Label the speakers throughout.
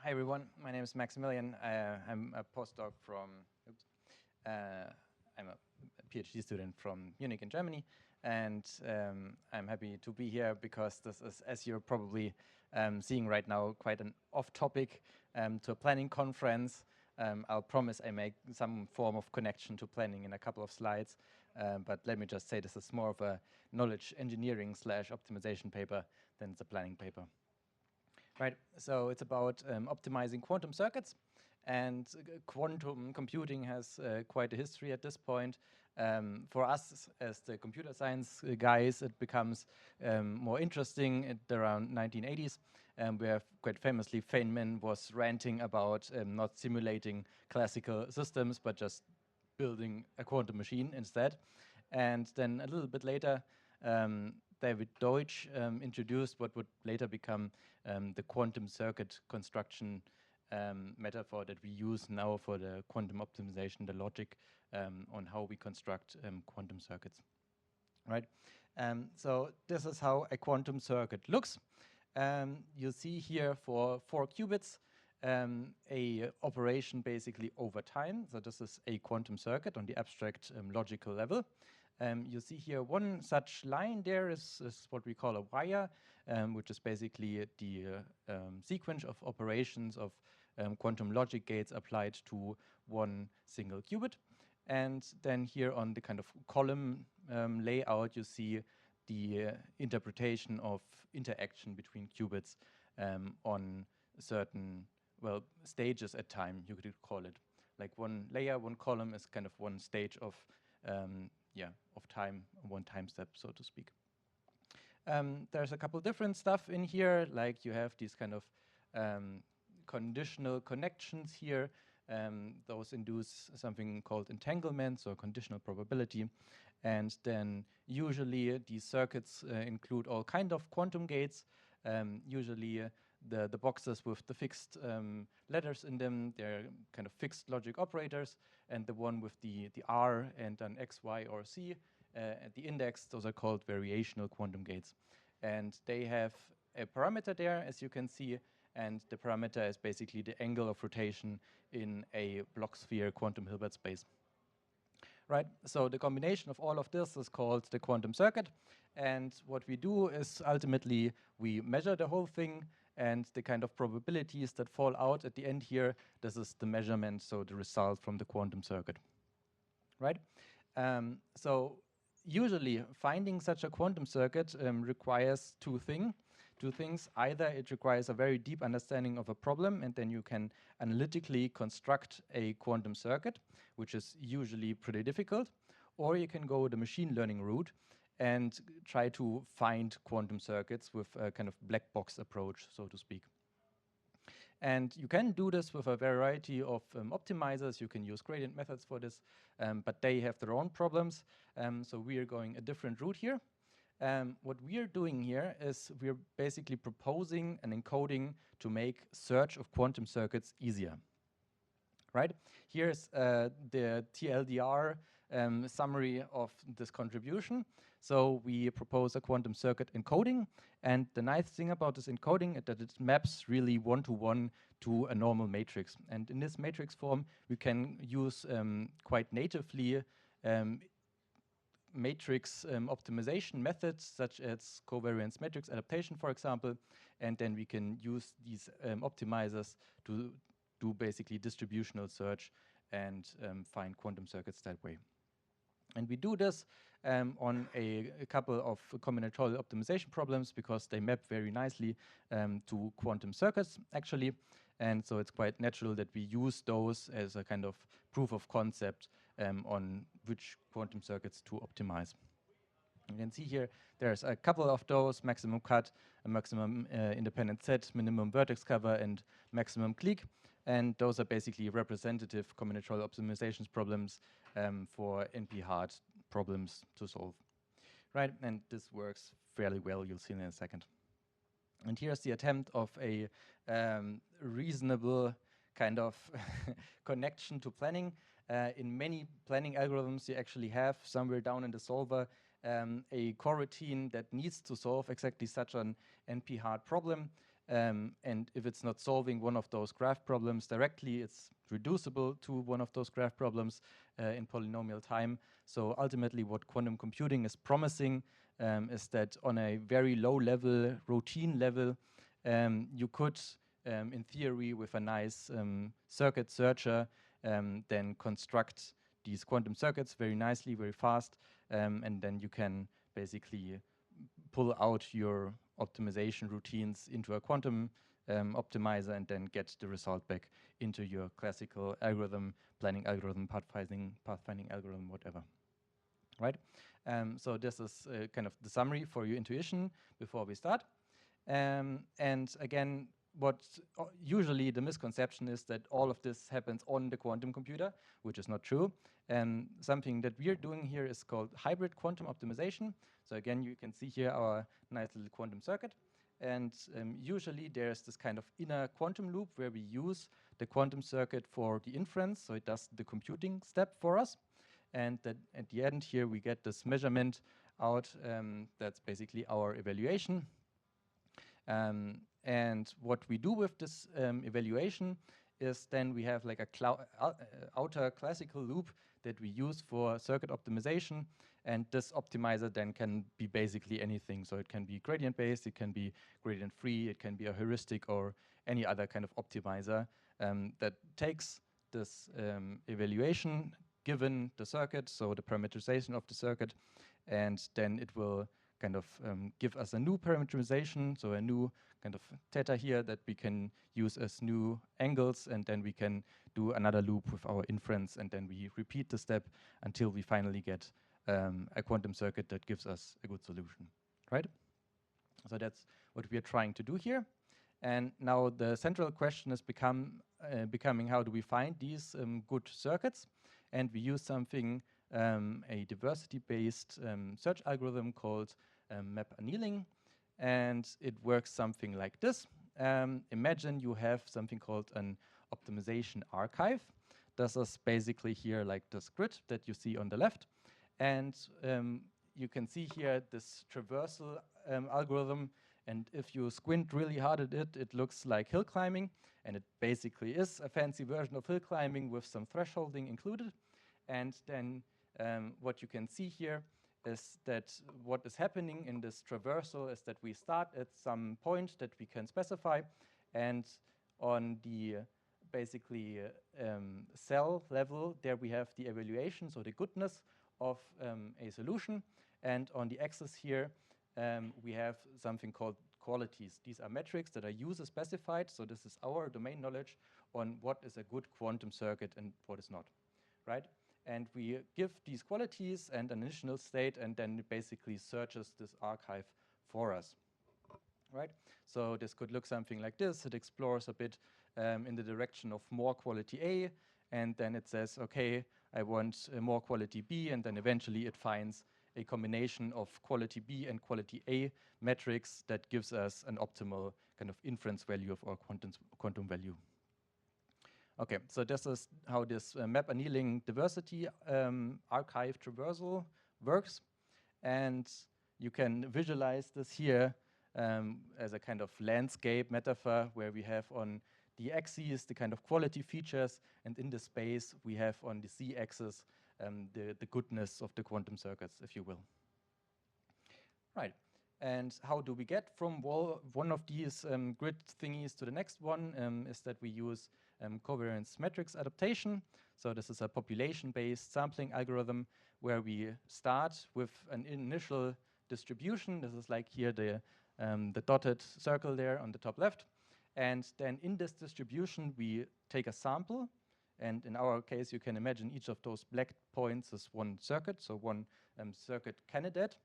Speaker 1: Hi everyone, my name is Maximilian. I'm a postdoc from, I'm a PhD student from Munich in Germany, and I'm happy to be here because this is, as you're probably seeing right now, quite an off-topic to a planning conference. I'll promise I make some form of connection to planning in a couple of slides, but let me just say this is more of a knowledge engineering / optimization paper than it's a planning paper. Right, so it's about optimizing quantum circuits, and quantum computing has quite a history at this point. For us, as the computer science guys, it becomes more interesting at around 1980s, where quite famously Feynman was ranting about not simulating classical systems, but just building a quantum machine instead. And then a little bit later, David Deutsch introduced what would later become the quantum circuit construction metaphor that we use now for the quantum optimization, the logic on how we construct quantum circuits. Right? So this is how a quantum circuit looks. You see here for 4 qubits a operation basically over time. So this is a quantum circuit on the abstract logical level. You see here one such line there is what we call a wire, which is basically the sequence of operations of quantum logic gates applied to one single qubit. And then here on the kind of column layout, you see the interpretation of interaction between qubits on certain, well, stages at time, you could call it. Like one layer, one column is kind of one stage of of time, one time step, so to speak. There's a couple different stuff in here, like you have these kind of conditional connections here. Those induce something called entanglement, so conditional probability. And then usually these circuits include all kind of quantum gates. Usually the boxes with the fixed letters in them, they're kind of fixed logic operators, and the one with the R and an X, Y, or C at the index, those are called variational quantum gates. And they have a parameter there, as you can see, and the parameter is basically the angle of rotation in a block sphere quantum Hilbert space. Right, so the combination of all of this is called the quantum circuit, and what we do is ultimately we measure the whole thing, and the kind of probabilities that fall out at the end here, this is the measurement, so the result from the quantum circuit. Right, so usually finding such a quantum circuit requires two things. Either it requires a very deep understanding of a problem, and then you can analytically construct a quantum circuit, which is usually pretty difficult, or you can go the machine learning route and try to find quantum circuits with a kind of black box approach, so to speak. And you can do this with a variety of optimizers. You can use gradient methods for this, but they have their own problems. So we are going a different route here. What we are doing here is we're basically proposing an encoding to make search of quantum circuits easier. Right? Here's the TLDR summary of this contribution. So we propose a quantum circuit encoding, and the nice thing about this encoding is that it maps really one-to-one to a normal matrix. And in this matrix form, we can use quite natively matrix optimization methods, such as covariance matrix adaptation, for example, and then we can use these optimizers to do basically distributional search and find quantum circuits that way. And we do this on a couple of combinatorial optimization problems because they map very nicely to quantum circuits, actually. And so it's quite natural that we use those as a kind of proof of concept on which quantum circuits to optimize. You can see here there's a couple of those: maximum cut, a maximum independent set, minimum vertex cover, and maximum clique. And those are basically representative combinatorial optimizations problems for NP-hard problems to solve. Right, and this works fairly well, you'll see in a second. And here's the attempt of a reasonable kind of connection to planning. In many planning algorithms, you actually have somewhere down in the solver a coroutine that needs to solve exactly such an NP-hard problem. and if it's not solving one of those graph problems directly, it's reducible to one of those graph problems in polynomial time. So ultimately what quantum computing is promising is that on a very low level, routine level, you could, in theory, with a nice circuit searcher, then construct these quantum circuits very nicely, very fast, and then you can basically pull out your optimization routines into a quantum optimizer and then get the result back into your classical algorithm, planning algorithm, pathfinding algorithm, whatever. Right? So this is kind of the summary for your intuition before we start. And again, what usually the misconception is that all of this happens on the quantum computer, which is not true. Something that we're doing here is called hybrid quantum optimization. So again, you can see here our nice little quantum circuit. And usually there's this kind of inner quantum loop where we use the quantum circuit for the inference, so it does the computing step for us. And that at the end here we get this measurement out, that's basically our evaluation. And what we do with this evaluation is then we have like a outer classical loop that we use for circuit optimization, and this optimizer then can be basically anything. So it can be gradient based, it can be gradient free, it can be a heuristic or any other kind of optimizer that takes this evaluation given the circuit, so the parameterization of the circuit, and then it will kind of give us a new parameterization, so a new kind of theta here that we can use as new angles, and then we can do another loop with our inference, and then we repeat the step until we finally get a quantum circuit that gives us a good solution, right? So that's what we are trying to do here. And now the central question is becoming how do we find these good circuits? And we use something, a diversity-based search algorithm called map annealing, and it works something like this. Imagine you have something called an optimization archive. This is basically here like this grid that you see on the left, and you can see here this traversal algorithm, and if you squint really hard at it, it looks like hill climbing, and it basically is a fancy version of hill climbing with some thresholding included. And then what you can see here is that what is happening in this traversal is that we start at some point that we can specify, and on the basically cell level, there we have the evaluation, so the goodness of a solution, and on the axis here we have something called qualities. These are metrics that are user specified, so this is our domain knowledge on what is a good quantum circuit and what is not, right? And we give these qualities and an initial state, and then it basically searches this archive for us, right? So this could look something like this. It explores a bit in the direction of more quality A, and then it says, okay, I want more quality B, and then eventually it finds a combination of quality B and quality A metrics that gives us an optimal kind of inference value of our quantum value. Okay, so this is how this map annealing diversity archive traversal works. And you can visualize this here as a kind of landscape metaphor where we have on the axis the kind of quality features, and in the space we have on the z-axis the goodness of the quantum circuits, if you will. Right. And how do we get from one of these grid thingies to the next one is that we use covariance matrix adaptation. So this is a population-based sampling algorithm where we start with an initial distribution. This is like here the dotted circle there on the top left. And then in this distribution, we take a sample. And in our case, you can imagine each of those black points as one circuit, so one circuit candidate.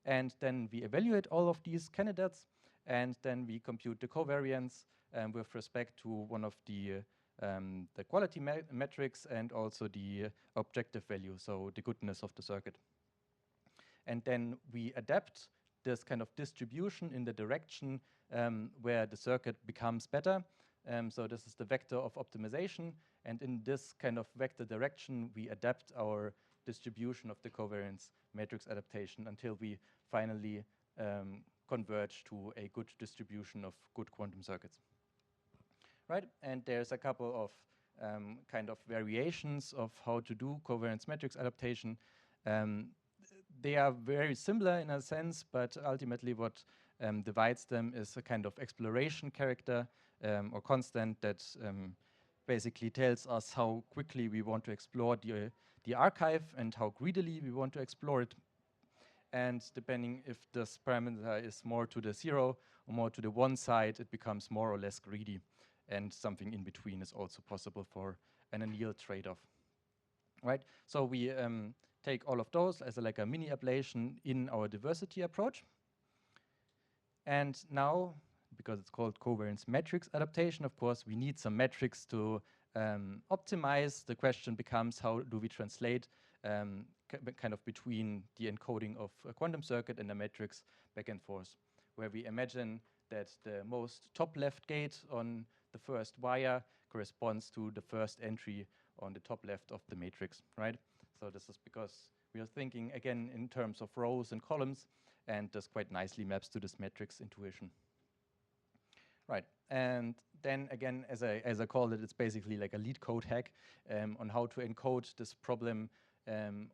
Speaker 1: And then we evaluate all of these candidates, and then we compute the covariance with respect to one of the quality metrics and also the objective value, so the goodness of the circuit. And then we adapt this kind of distribution in the direction where the circuit becomes better. So this is the vector of optimization, and in this kind of vector direction, we adapt our distribution of the covariance matrix adaptation until we finally converge to a good distribution of good quantum circuits. Right, and there's a couple of kind of variations of how to do covariance matrix adaptation. They are very similar in a sense, but ultimately what divides them is a kind of exploration character or constant that basically tells us how quickly we want to explore the archive and how greedily we want to explore it. And depending if this parameter is more to the 0 or more to the 1 side, it becomes more or less greedy. And something in between is also possible for an anneal trade-off. Right? So we take all of those as like a mini ablation in our diversity approach. And now, because it's called covariance matrix adaptation, of course, we need some metrics to optimize. The question becomes, how do we translate kind of between the encoding of a quantum circuit and a matrix back and forth, where we imagine that the most top left gate on the first wire corresponds to the first entry on the top left of the matrix, right? So this is because we are thinking, again, in terms of rows and columns, and this quite nicely maps to this matrix intuition. Right, and then again, as I called it, it's basically like a lead code hack on how to encode this problem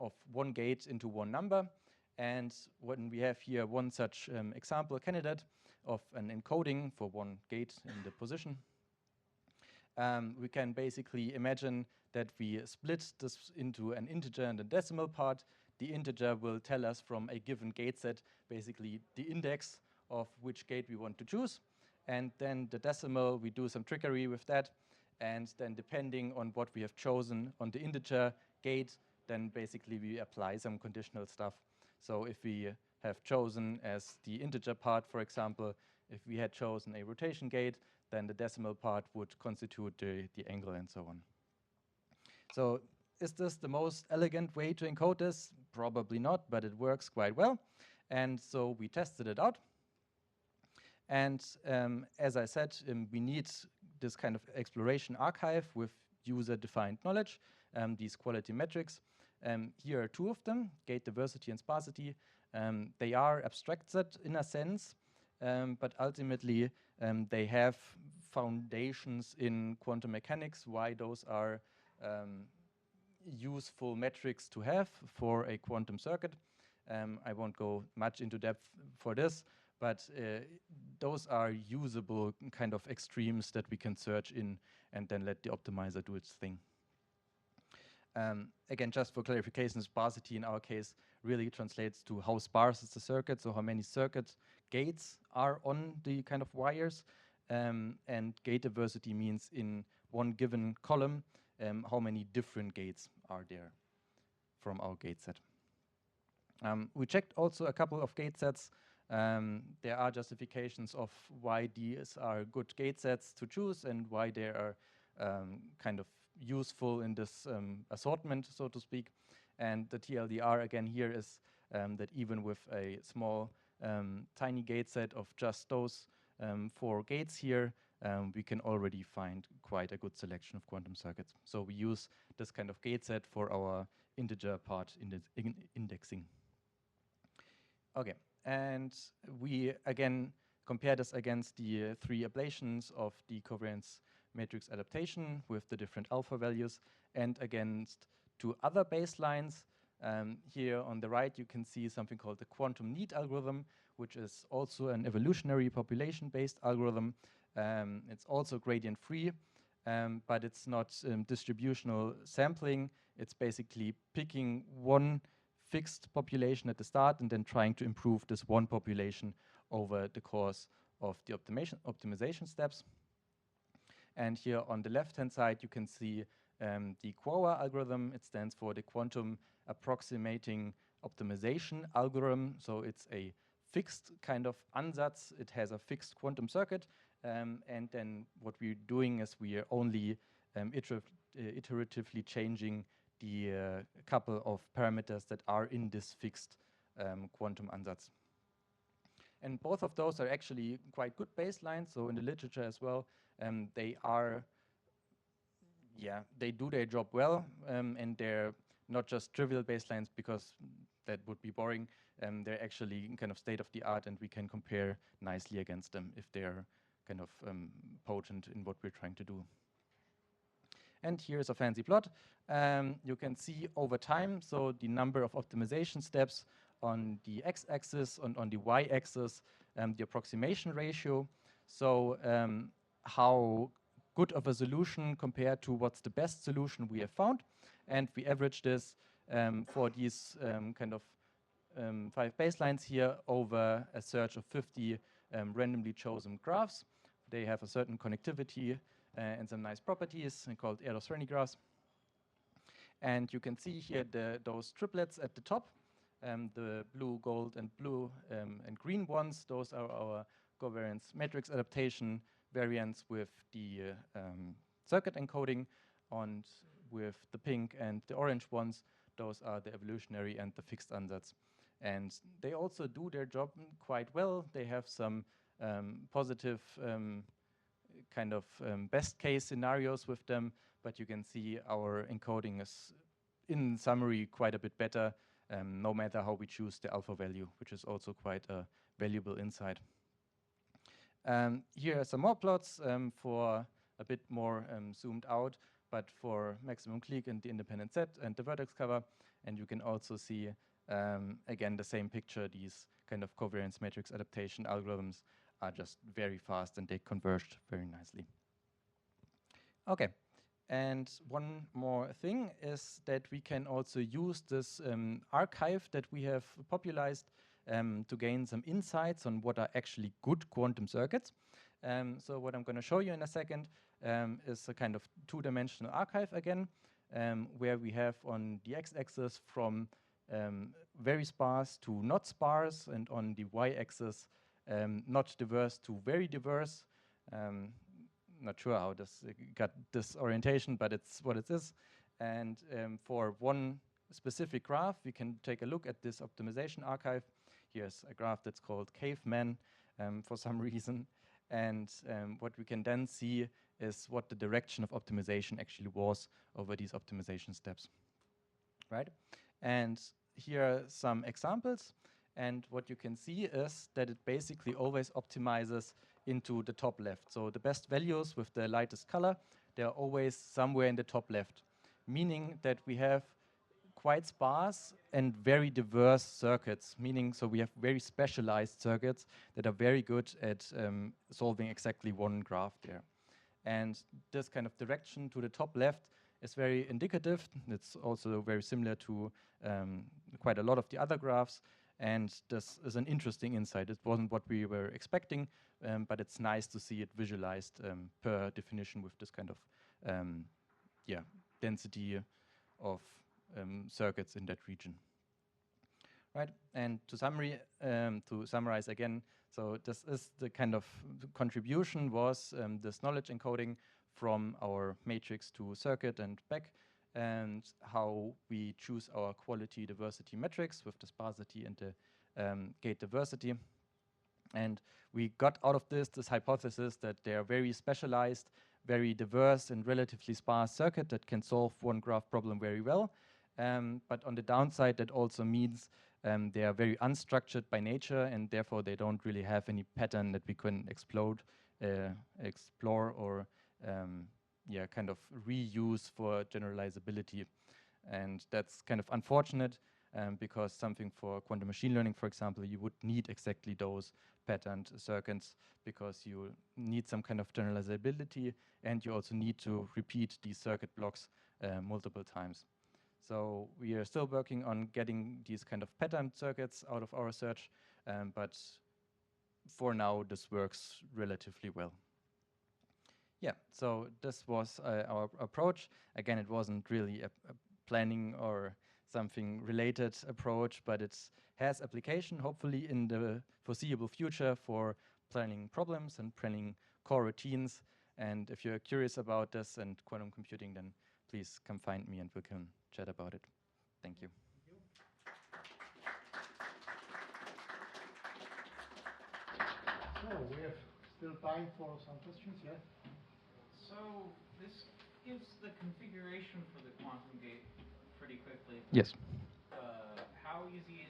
Speaker 1: of one gate into one number. And when we have here one such example candidate of an encoding for one gate in the position, we can basically imagine that we split this into an integer and a decimal part. The integer will tell us from a given gate set basically the index of which gate we want to choose. And then the decimal, we do some trickery with that. And then depending on what we have chosen on the integer gate, then basically we apply some conditional stuff. So if we have chosen as the integer part, for example, if we had chosen a rotation gate, then the decimal part would constitute the angle and so on. So is this the most elegant way to encode this? Probably not, but it works quite well. And so we tested it out. And as I said, we need this kind of exploration archive with user-defined knowledge, these quality metrics. Here are two of them, gate diversity and sparsity. They are abstracted in a sense, but ultimately they have foundations in quantum mechanics, why those are useful metrics to have for a quantum circuit. I won't go much into depth for this, but those are usable kind of extremes that we can search in and then let the optimizer do its thing. Again, just for clarification, sparsity in our case really translates to how sparse is the circuit, so how many circuit gates are on the kind of wires. And gate diversity means in one given column, how many different gates are there from our gate set. We checked also a couple of gate sets. There are justifications of why these are good gate sets to choose and why they are kind of useful in this assortment, so to speak. And the TLDR again here is that even with a small, tiny gate set of just those 4 gates here, we can already find quite a good selection of quantum circuits. So we use this kind of gate set for our integer part indexing. Okay, and we again compare this against the 3 ablations of the covariance matrix adaptation with the different alpha values and against 2 other baselines. Here on the right you can see something called the quantum need algorithm, which is also an evolutionary population-based algorithm. It's also gradient-free, but it's not distributional sampling. It's basically picking one fixed population at the start and then trying to improve this one population over the course of the optimization steps. And here on the left-hand side, you can see the QUOA algorithm. It stands for the Quantum Approximating Optimization Algorithm. So it's a fixed kind of ansatz. It has a fixed quantum circuit. And then what we're doing is we are only iteratively changing the couple of parameters that are in this fixed quantum ansatz. And both of those are actually quite good baselines. So in the literature as well, they do their job well, and they're not just trivial baselines because that would be boring. They're actually kind of state of the art, and we can compare nicely against them if they're kind of potent in what we're trying to do. And here's a fancy plot. You can see over time, so the number of optimization steps on the x-axis, on the y-axis, the approximation ratio. So how good of a solution compared to what's the best solution we have found. And we average this for these kind of 5 baselines here over a search of 50 randomly chosen graphs. They have a certain connectivity and some nice properties called Erdős-Renyi graphs. And you can see here those triplets at the top, the blue, gold, and blue and green ones. Those are our covariance matrix adaptation variants with the circuit encoding, and with the pink and the orange ones, those are the evolutionary and the fixed ansatz. And they also do their job quite well. They have some positive kind of best case scenarios with them, but you can see our encoding is, in summary, quite a bit better, no matter how we choose the alpha value, which is also quite a valuable insight. Here are some more plots for a bit more zoomed out, but for maximum clique and the independent set and the vertex cover. And you can also see, again, the same picture. These kind of covariance matrix adaptation algorithms are just very fast, and they converged very nicely. Okay, and one more thing is that we can also use this archive that we have popularized to gain some insights on what are actually good quantum circuits. So what I'm going to show you in a second is a kind of 2-dimensional archive again, where we have on the x-axis from very sparse to not sparse, and on the y-axis not diverse to very diverse. Not sure how this got this orientation, but it's what it is. And for one specific graph, we can take a look at this optimization archive. Here's a graph that's called Caveman for some reason. And what we can then see is what the direction of optimization actually was over these optimization steps, right? And here are some examples. And what you can see is that it basically always optimizes into the top left. So the best values with the lightest color, they're always somewhere in the top left, meaning that we have quite sparse and very diverse circuits, meaning so we have very specialized circuits that are very good at solving exactly one graph there. And this kind of direction to the top left is very indicative. It's also very similar to quite a lot of the other graphs. And this is an interesting insight. It wasn't what we were expecting, but it's nice to see it visualized per definition with this kind of density of circuits in that region. Right, and to summarize again, so this is the kind of contribution was this knowledge encoding from our matrix to circuit and back, and how we choose our quality diversity metrics with the sparsity and the gate diversity. And we got out of this hypothesis that they are very specialized, very diverse and relatively sparse circuit that can solve one graph problem very well. But on the downside, that also means they are very unstructured by nature, and therefore they don't really have any pattern that we can explore or kind of reuse for generalizability. And that's kind of unfortunate because something for quantum machine learning, for example, you would need exactly those patterned circuits, because you need some kind of generalizability, and you also need to repeat these circuit blocks multiple times. So we are still working on getting these kind of patterned circuits out of our search, but for now this works relatively well. Yeah, so this was our approach. Again, it wasn't really a planning or something related approach, but it has application, hopefully, in the foreseeable future for planning problems and planning core routines. And if you're curious about this and quantum computing, then please come find me and we can chat about it. Thank you.
Speaker 2: So we have still time for some questions, yeah?
Speaker 3: So this gives the configuration for the quantum gate pretty quickly.
Speaker 1: Yes.
Speaker 3: How easy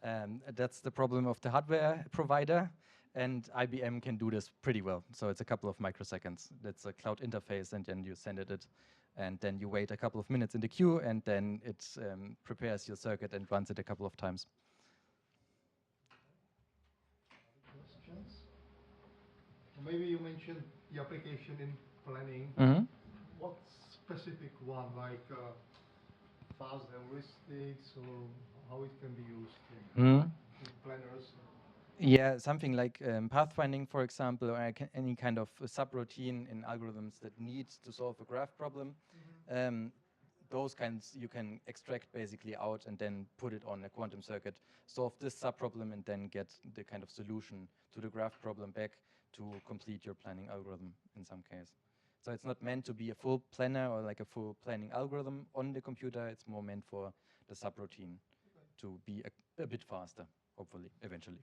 Speaker 1: That's the problem of the hardware provider, and IBM can do this pretty well. So it's a couple of microseconds. That's a cloud interface, and then you send it, and then you wait a couple of minutes in the queue, and then it prepares your circuit and runs it a couple of times.
Speaker 2: Questions? Maybe you mentioned the application in planning.
Speaker 1: Mm-hmm.
Speaker 2: What specific one, like fast heuristics, or how it can be used in planners?
Speaker 1: Yeah, something like pathfinding, for example, or any kind of subroutine in algorithms that need to solve a graph problem. Those kinds you can extract basically out and then put it on a quantum circuit, solve this subproblem, and then get the kind of solution to the graph problem back to complete your planning algorithm in some case. So it's not meant to be a full planner or like a full planning algorithm on the computer. It's more meant for the subroutine to be a bit faster, hopefully, eventually.